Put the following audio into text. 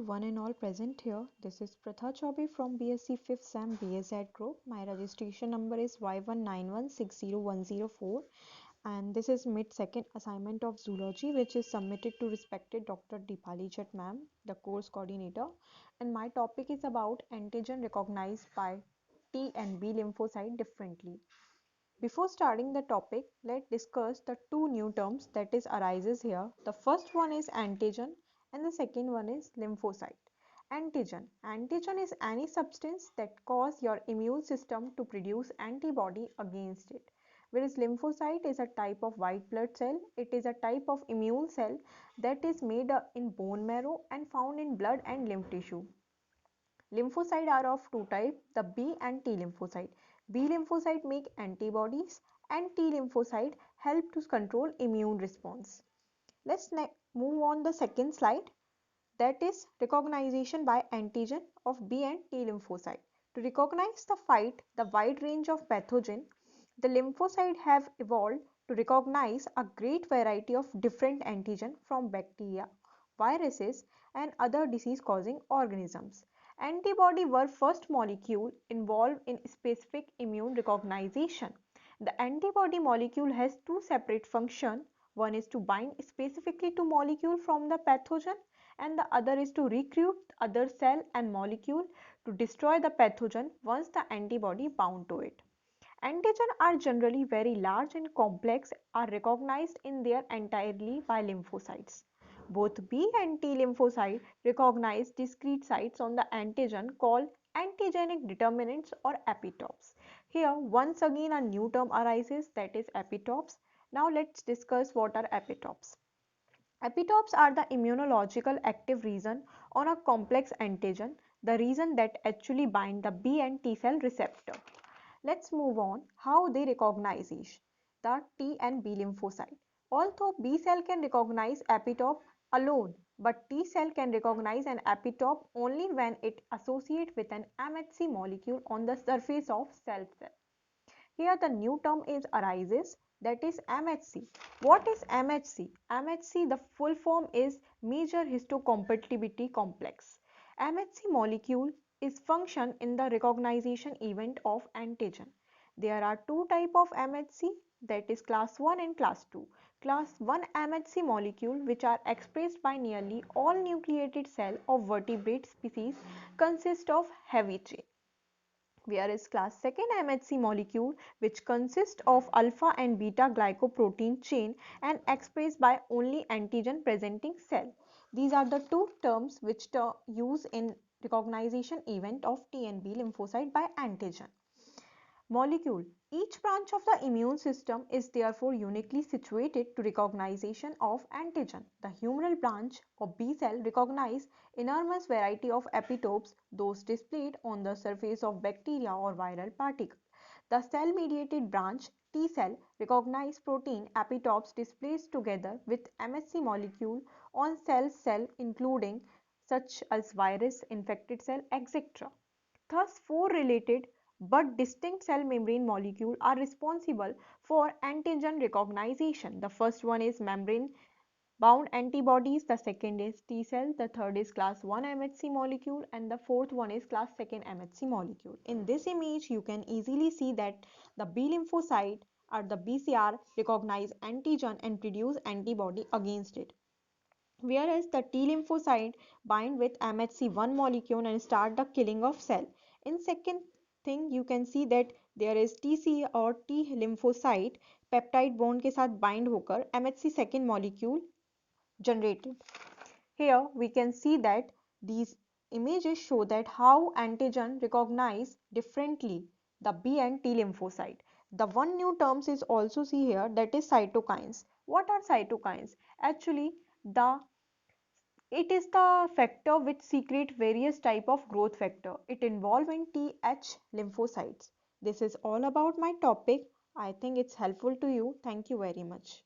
to one and all present here. This is Pratha Choubey from BSc 5th SEM BSZ group. My registration number is Y191601004 and this is mid-second assignment of zoology which is submitted to respected Dr. Deepali Chat ma'am, the course coordinator, and my topic is about antigen recognized by T and B lymphocyte differently. Before starting the topic, let's discuss the two new terms that is arises here. The first one is antigen and the second one is lymphocyte. Antigen. Antigen is any substance that cause your immune system to produce antibody against it. Whereas lymphocyte is a type of white blood cell. It is a type of immune cell that is made in bone marrow and found in blood and lymph tissue. Lymphocytes are of two types, the B and T lymphocyte. B lymphocyte make antibodies and T lymphocyte help to control immune response. Let's move on the second slide, that is recognition by antigen of B and T lymphocyte. To recognize the wide range of pathogen, the lymphocyte have evolved to recognize a great variety of different antigen from bacteria, viruses and other disease causing organisms. Antibody were first molecule involved in specific immune recognition. The antibody molecule has two separate functions. One is to bind specifically to molecule from the pathogen and the other is to recruit other cell and molecule to destroy the pathogen once the antibody bound to it. Antigen are generally very large and complex, are recognized in their entirety by lymphocytes. Both B and T lymphocyte recognize discrete sites on the antigen called antigenic determinants or epitopes. Here once again a new term arises, that is epitopes. Now let's discuss what are epitopes. Epitopes are the immunological active region on a complex antigen, the region that actually bind the B and T cell receptor. Let's move on how they recognize the T and B lymphocyte. Although B cell can recognize epitope alone, but T cell can recognize an epitope only when it associates with an MHC molecule on the surface of cell. Here the new term is arises, that is MHC. What is MHC? MHC, the full form is major histocompatibility complex. MHC molecule is function in the recognition event of antigen. There are two type of MHC, that is class 1 and class 2. Class 1 MHC molecule which are expressed by nearly all nucleated cell of vertebrate species consist of heavy chain, whereas class 2nd MHC molecule which consists of alpha and beta glycoprotein chain and expressed by only antigen presenting cell. These are the two terms which use in recognition event of T and B lymphocyte by antigen. Molecule. Each branch of the immune system is therefore uniquely situated to recognition of antigen. The humoral branch of B cell recognize enormous variety of epitopes, those displayed on the surface of bacteria or viral particle. The cell-mediated branch T cell recognize protein epitopes displayed together with MHC molecule on cell including such as virus, infected cell, etc. Thus, four related but distinct cell membrane molecules are responsible for antigen recognition. The first one is membrane bound antibodies, the second is T cell, the third is class 1 MHC molecule and the fourth one is class 2nd MHC molecule. In this image you can easily see that the B lymphocyte or the BCR recognize antigen and produce antibody against it, whereas the T lymphocyte bind with MHC1 molecule and start the killing of cell. In second thing you can see that there is TC or T lymphocyte peptide bond के साथ bind होकर MHC second molecule generated. Here we can see that these images show that how antigen recognize differently the B and T lymphocyte. The one new terms is also see here, that is cytokines. What are cytokines? Actually it is the factor which secrete various type of growth factor. It involve in Th lymphocytes. This is all about my topic. I think it's helpful to you. Thank you very much.